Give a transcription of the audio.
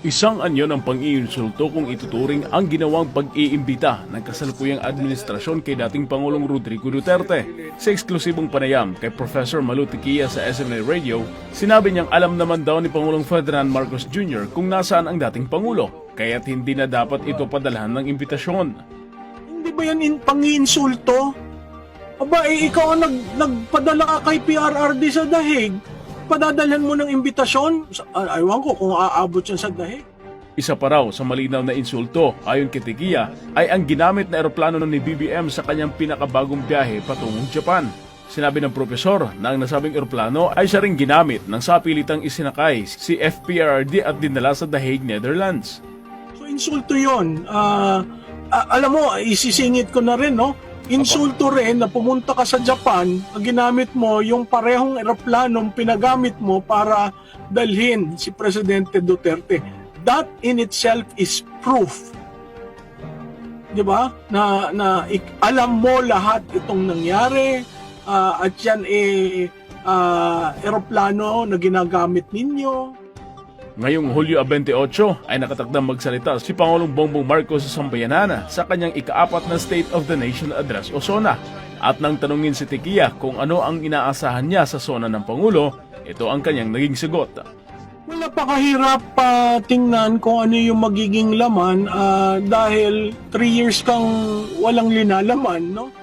Isang anyo ng pang-iinsulto kung ituturing ang ginawang pag-iimbita ng kasalukuyang administrasyon kay dating Pangulong Rodrigo Duterte. Sa eksklusibong panayam kay Professor Malu Tequia sa SMNI Radio, sinabi niyang alam naman daw ni Pangulong Ferdinand Marcos Jr. kung nasaan ang dating Pangulo, kaya't hindi na dapat ito padalhan ng imbitasyon. Hindi ba yan pang-iinsulto? Aba, ikaw ang nagpadala kay PRRD sa dahig. Padadalhan mo ng imbitasyon? Aywan ko kung aabot yan sa dahig. Isa pa raw sa malinaw na insulto ayon kay Tequia ay ang ginamit na eroplano ni BBM sa kanyang pinakabagong biyahe patungong Japan. Sinabi ng profesor na ang nasabing eroplano ay siya ring ginamit ng sapilitang isinakay si FPRRD at dinala sa The Hague, Netherlands. So insulto yun. Alam mo, isisingit ko na rin, no? Insulto rin na pumunta ka sa Japan, ginamit mo yung parehong eroplanong pinagamit mo para dalhin si Presidente Duterte. That in itself is proof. 'Di ba? Na alam mo lahat itong nangyari at yan eroplano na ginagamit ninyo. Ngayong Hulyo 28 ay nakatakdang magsalita si Pangulong Bongbong Marcos sa sambayanan sa kanyang ika-4 na State of the Nation Address o SONA. At nang tanungin si Tequia kung ano ang inaasahan niya sa SONA ng Pangulo, ito ang kanyang naging sagot. Well, napakahirap tingnan kung ano yung magiging laman dahil 3 years kang walang linalaman, no?